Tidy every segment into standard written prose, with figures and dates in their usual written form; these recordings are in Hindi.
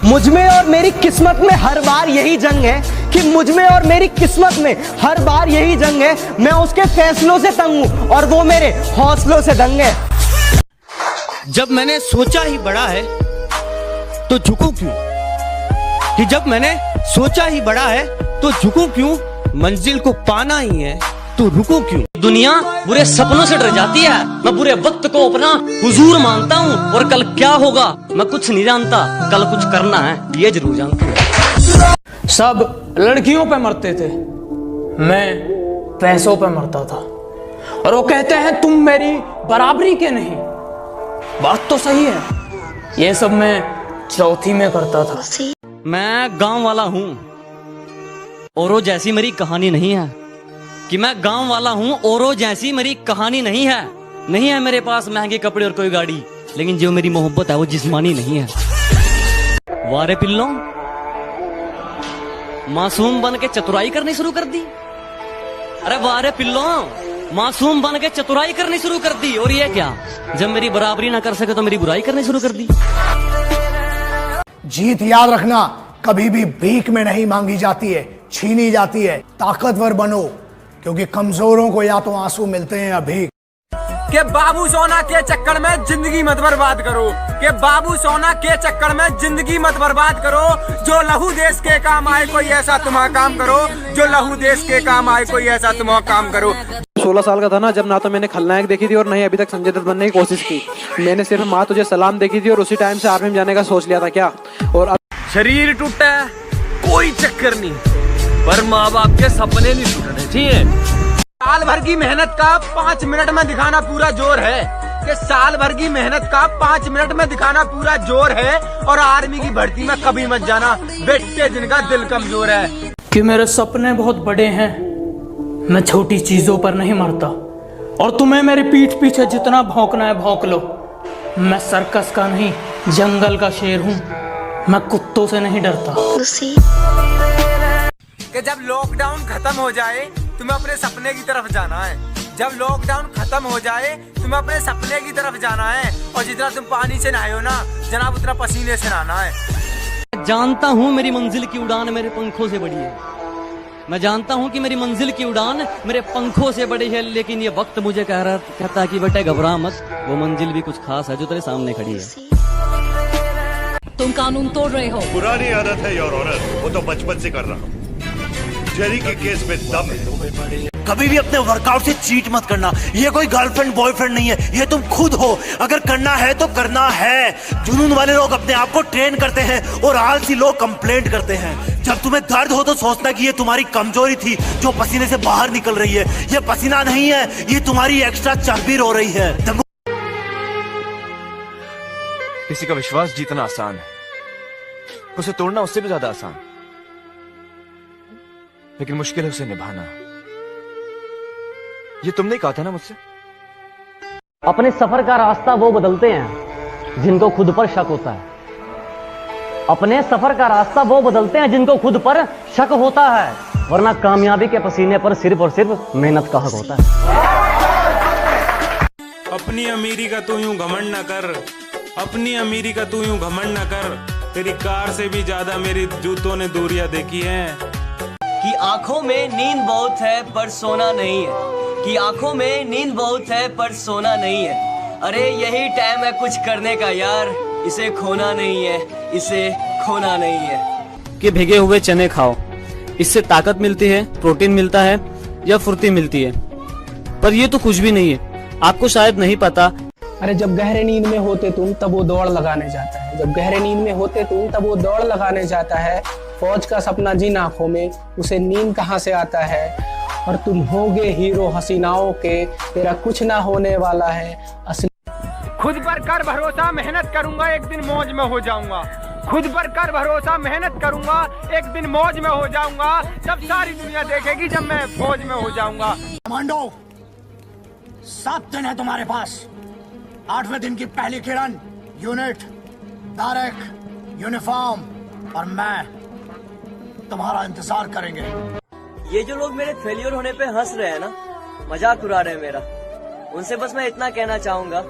मुझ में और मेरी किस्मत में हर बार यही जंग है कि मुझ में और मेरी किस्मत में हर बार यही जंग है। मैं उसके फैसलों से तंग हूं और वो मेरे हौसलों से दंग है। जब मैंने सोचा ही बड़ा है तो झुकूं क्यों, कि जब मैंने सोचा ही बड़ा है तो झुकूं क्यों, मंजिल को पाना ही है तो रुको क्यों। दुनिया बुरे सपनों से डर जाती है, मैं बुरे वक्त को अपना हुजूर मानता हूँ। और कल क्या होगा मैं कुछ नहीं जानता, कल कुछ करना है ये जरूर जानता हूँ। सब लड़कियों पे मरते थे, मैं पैसों पे मरता था। और वो कहते हैं तुम मेरी बराबरी के नहीं। बात तो सही है, ये सब मैं चौथी में करता था। मैं गांव वाला हूँ और वो जैसी मेरी कहानी नहीं है, कि मैं गांव वाला हूँ और वो जैसी मेरी कहानी नहीं है। नहीं है मेरे पास महंगे कपड़े और कोई गाड़ी, लेकिन जो मेरी मोहब्बत है वो जिस्मानी नहीं है। वारे पिल्लों, मासूम बन के चतुराई करनी शुरू कर दी। अरे वारे पिल्लों, मासूम बन के चतुराई करनी शुरू कर दी। और ये क्या, जब मेरी बराबरी ना कर सके तो मेरी बुराई करनी शुरू कर दी। जीत याद रखना कभी भी भीख में नहीं मांगी जाती है, छीनी जाती है। ताकतवर बनो, क्योंकि कमजोरों को या तो आंसू मिलते हैं या भीख। के बाबू सोना के चक्कर में जिंदगी मत बर्बाद करो, के बाबू सोना के चक्कर में जिंदगी मत बर्बाद करो। जो लहू देश के काम आए कोई ऐसा तुम्हारा काम करो, जो लहू देश के काम आए कोई ऐसा तुम्हारा काम करो। 16 साल का था ना जब, ना तो मैंने खलनायक देखी थी और नहीं अभी तक संजय दत्त बनने की कोशिश की। मैंने सिर्फ माँ तुझे सलाम देखी थी और उसी टाइम से आर्मी में जाने का सोच लिया था क्या। और अब शरीर टूटा है कोई चक्कर नहीं, पर माँ बाप के सपने नहीं टूटने चाहिए। साल भर की मेहनत का 5 मिनट में दिखाना पूरा जोर है, कि साल भर की मेहनत का 5 मिनट में दिखाना पूरा जोर है। और आर्मी की भर्ती में कभी मत जाना बेटे जिनका दिल कमजोर है। कि मेरे सपने बहुत बड़े हैं, मैं छोटी चीजों पर नहीं मरता। और तुम्हें मेरी पीठ पीछे जितना भौंकना है भौंक लो। मैं सर्कस का नहीं जंगल का शेर हूँ, मैं कुत्तों से नहीं डरता। कि जब लॉकडाउन खत्म हो जाए तुम्हें अपने सपने की तरफ जाना है। जब लॉकडाउन खत्म हो जाए तुम्हें अपने सपने की तरफ जाना है। और जितना तुम पानी से नहाए हो ना जनाब, उतना पसीने से नहाना है। जानता हूँ मेरी मंजिल की उड़ान मेरे पंखों से बड़ी है। मैं जानता हूँ कि मेरी मंजिल की उड़ान मेरे पंखों से बड़ी है, लेकिन ये वक्त मुझे कहता है कि बेटे घबरा मत, वो मंजिल भी कुछ खास है जो तेरे सामने खड़ी है। तुम कानून तोड़ रहे हो। पुरानी आदत है योर ऑनर, वो तो बचपन से कर रहा हूँ। जेरी के केस में दम है। कभी भी अपने वर्कआउट से चीट मत करना। ये कोई गर्लफ्रेंड बॉयफ्रेंड नहीं है, ये तुम खुद हो। अगर करना है तो करना है। जुनून वाले लोग अपने आप को ट्रेन करते हैं और आलसी लोग कंप्लेंट करते हैं। जब तुम्हें दर्द हो तो सोचना कि ये तुम्हारी कमजोरी थी जो पसीने से बाहर निकल रही है। ये पसीना नहीं है, ये तुम्हारी एक्स्ट्रा चर्बी रो रही है। किसी का विश्वास जीतना आसान है, उसे तोड़ना उससे भी ज्यादा आसान, लेकिन मुश्किल है उसे निभाना। ये तुमने कहा था ना मुझसे। अपने सफर का रास्ता वो बदलते हैं जिनको खुद पर शक होता है। अपने सफर का रास्ता वो बदलते हैं जिनको खुद पर शक होता है, वरना कामयाबी के पसीने पर सिर्फ और सिर्फ मेहनत का हक होता है। अपनी अमीरी का तू यूं घमंड न कर, अपनी अमीरी का तू यूं घमंड न कर। तेरी कार से भी ज्यादा मेरी जूतों ने दूरियां देखी हैं। कि आंखों में नींद बहुत है पर सोना नहीं है, कि आंखों में नींद बहुत है पर सोना नहीं है। अरे यही टाइम है कुछ करने का यार, इसे खोना नहीं है, इसे खोना नहीं है। कि भीगे हुए चने खाओ, इससे ताकत मिलती है, प्रोटीन मिलता है या फुर्ती मिलती है। पर ये तो कुछ भी नहीं है, आपको शायद नहीं पता। अरे जब गहरे नींद में होते तुम तब वो दौड़ लगाने जाता है। जब गहरे नींद में होते तुम तब वो दौड़ लगाने जाता है। फौज का सपना जिन आंखों में, उसे नींद कहाँ से आता है। और तुम होगे हीरो हसीनाओं के, तेरा कुछ ना होने वाला है असली। खुद पर कर भरोसा, मेहनत करूंगा एक दिन मौज में हो जाऊंगा। खुद पर कर भरोसा, मेहनत करूंगा एक दिन मौज में हो जाऊंगा। जब सारी दुनिया देखेगी जब मैं फौज में हो जाऊंगा। कमांडो, 7 दिन है तुम्हारे पास। 8वें दिन की पहली किरण, यूनिट, डायरेक्ट, यूनिफॉर्म और मैं तुम्हारा इंतजार करेंगे। ये जो लोग मेरे फेलियर होने पे हंस रहे हैं ना, मजाक उड़ा रहे हैं मेरा, उनसे बस मैं इतना कहना चाहूंगा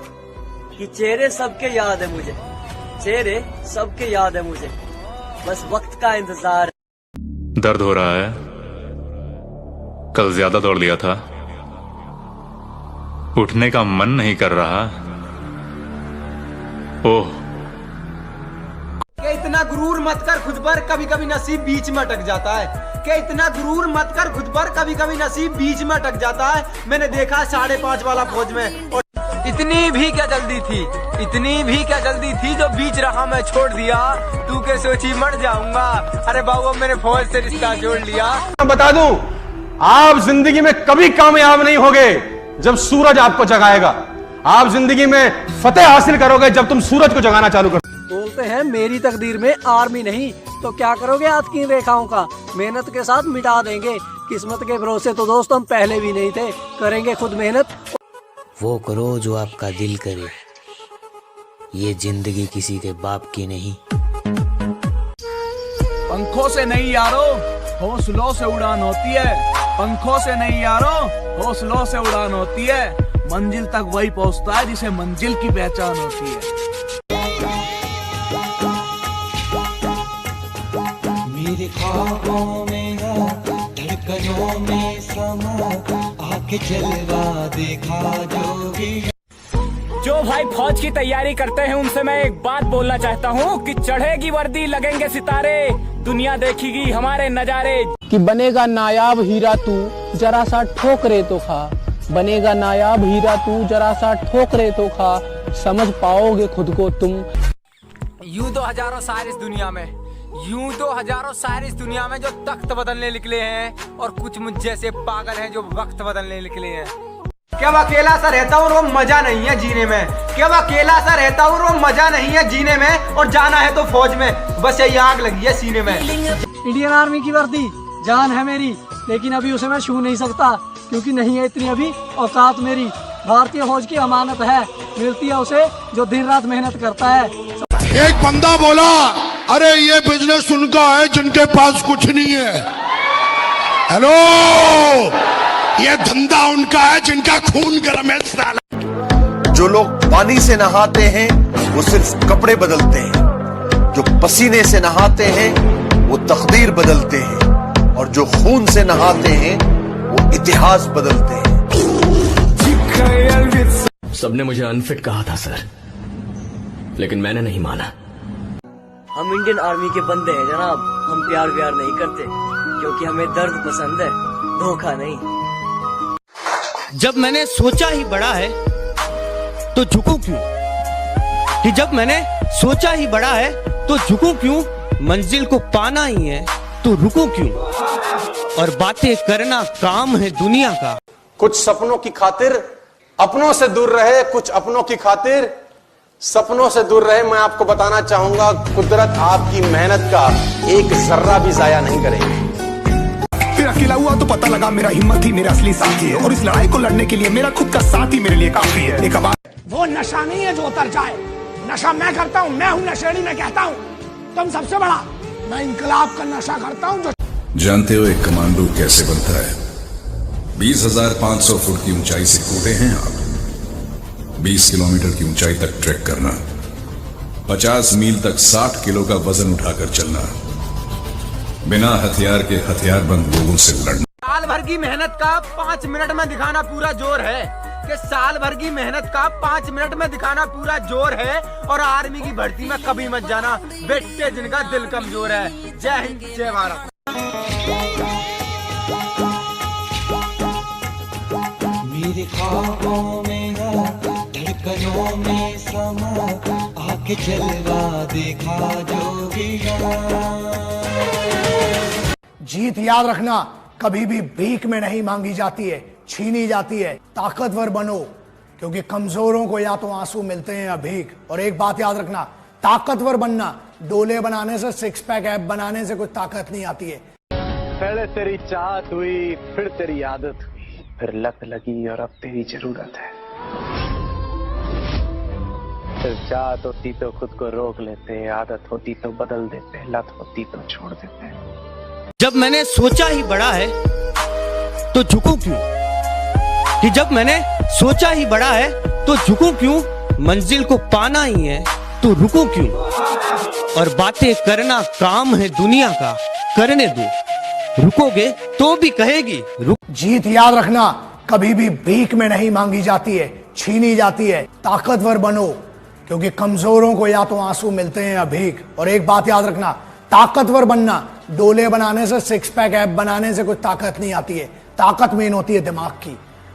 कि चेहरे सबके याद है मुझे, चेहरे सबके याद है मुझे, बस वक्त का इंतजार। दर्द हो रहा है, कल ज्यादा दौड़ लिया था, उठने का मन नहीं कर रहा। ओह, क्या इतना गुरूर मत कर खुद पर, कभी कभी नसीब बीच में अटक जाता है। क्या इतना गुरूर मत कर खुद पर, कभी कभी नसीब बीच में अटक जाता है। मैंने देखा 5.5 वाला फौज में, और इतनी भी क्या जल्दी थी, इतनी भी क्या जल्दी थी जो बीच रहा मैं छोड़ दिया। तू क्या सोची मर जाऊंगा, अरे बाबू मैंने फौज से रिश्ता जोड़ लिया। बता दूं, आप जिंदगी में कभी कामयाब नहीं होगे जब सूरज आपको जगाएगा। आप जिंदगी में फतेह हासिल करोगे जब तुम सूरज को जगाना चालू करो। बोलते हैं मेरी तकदीर में आर्मी नहीं, तो क्या करोगे आज की रेखाओं का, मेहनत के साथ मिटा देंगे। किस्मत के भरोसे तो दोस्त हम पहले भी नहीं थे, करेंगे खुद मेहनत। वो करो जो आपका दिल करे, ये जिंदगी किसी के बाप की नहीं। पंखों से नहीं यारो, हौसलों से उड़ान होती है। पंखों से नहीं यारो, हौसलों से उड़ान होती है। मंजिल तक वही पहुंचता है जिसे मंजिल की पहचान होती है। मेरे ख्वाबों में ना, धड़कनों में समा, आके जलवा देखा जो भी। जो भाई फौज की तैयारी करते हैं उनसे मैं एक बात बोलना चाहता हूँ कि चढ़ेगी वर्दी लगेंगे सितारे, दुनिया देखेगी हमारे नजारे। कि बनेगा नायाब हीरा तू, जरा सा ठोकरे तो खा। बनेगा नायाब हीरा तू, जरा सा ठोकरे तो खा। समझ पाओगे खुद को तुम। यूं तो हजारों शायर इस दुनिया में, यूं तो हजारों शायर इस दुनिया में जो तख्त बदलने निकले हैं, और कुछ मुझ जैसे पागल हैं जो वक्त बदलने निकले हैं। क्या अकेला सा रहता हूँ और वो मजा नहीं है जीने में। क्या अकेला सा रहता हूँ और वो मजा नहीं है जीने में, और जाना है तो फौज में, बस यही आग लगी है सीने में। इंडियन आर्मी की वर्दी जान है मेरी, लेकिन अभी उसे मैं छू नहीं सकता, क्योंकि नहीं है इतनी अभी औकात मेरी। भारतीय फौज की अमानत है, मिलती है उसे जो दिन रात मेहनत करता है। एक बंदा बोला, अरे ये बिजनेस उनका है जिनके पास कुछ नहीं है। हेलो, ये धंधा उनका है जिनका खून गर्म है साला। जो लोग पानी से नहाते हैं वो सिर्फ कपड़े बदलते हैं, जो पसीने से नहाते हैं वो तकदीर बदलते हैं, और जो खून से नहाते हैं वो इतिहास बदलते हैं। सबने मुझे अनफिट कहा था सर, लेकिन मैंने नहीं माना। हम इंडियन आर्मी के बंदे हैं जनाब, हम प्यार नहीं करते, क्योंकि हमें दर्द पसंद है, धोखा नहीं। जब मैंने सोचा ही बड़ा है तो झुकूं क्यों, कि जब मैंने सोचा ही बड़ा है तो झुकूं क्यों, मंजिल को पाना ही है तो रुकूं क्यों, और बातें करना काम है दुनिया का। कुछ सपनों की खातिर अपनों से दूर रहे, कुछ अपनों की खातिर सपनों से दूर रहे। मैं आपको बताना चाहूंगा, कुदरत आपकी मेहनत का एक जर्रा भी जाया नहीं करेगी। फिर अकेला हुआ तो पता लगा मेरा हिम्मत ही मेरा असली साथी है, और इस लड़ाई को लड़ने के लिए मेरा खुद का साथ ही मेरे लिए काफी है। एक बात, वो नशा नहीं है जो उतर जाए, नशा मैं करता हूँ, मैं हूँ नशेड़ी। मैं कहता हूँ तुम सबसे बड़ा, मैं इंकलाब का नशा करता हूँ। जो जानते हो एक कमांडो कैसे बनता है? 20,500 फुट की ऊंचाई से कूदे हैं आप, 20 किलोमीटर की ऊंचाई तक ट्रैक करना, 50 मील तक 60 किलो का वजन उठाकर चलना, बिना हथियार के हथियारबंद लोगों से लड़ना। साल भर की मेहनत का 5 मिनट में दिखाना पूरा जोर है, कि साल भर की मेहनत का 5 मिनट में दिखाना पूरा जोर है। और आर्मी की भर्ती में कभी मत जाना बेटे जिनका दिल कमजोर है। जय हिंद, जय भारत। मेरे ख्वाबों में ना, धड़कनों में समा, आके जलवा देखा जो भी। जीत याद रखना कभी भी भीख में नहीं मांगी जाती है, छीनी जाती है। ताकतवर बनो, क्योंकि कमजोरों को या तो आंसू मिलते हैं या भीख। और एक बात याद रखना, ताकतवर बनना डोले बनाने से, 6 पैक ऐप बनाने से कुछ ताकत नहीं आती है। पहले तेरी चाहत हुई, फिर तेरी आदत हुई, फिर लत लगी और अब तेरी जरूरत है। फिर चाहत होती तो खुद को रोक लेते, आदत होती तो बदल देते, लत होती तो छोड़ देते। जब मैंने सोचा ही बड़ा है तो झुकूं क्यों, कि जब मैंने सोचा ही बड़ा है तो झुकूं क्यों, मंजिल को पाना ही है तो रुको क्यों? और बातें करना काम है दुनिया का, करने दो। रुकोगे तो भी कहेगी रुक। जीत याद रखना कभी भी भीख में नहीं मांगी जाती है, छीनी जाती है। ताकतवर बनो, क्योंकि कमजोरों को या तो आंसू मिलते हैं या भीख। और एक बात याद रखना, ताकतवर बनना डोले बनाने से, सिक्स पैक ऐप बनाने से कुछ ताकत नहीं आती है। ताकत मेन होती है दिमाग की।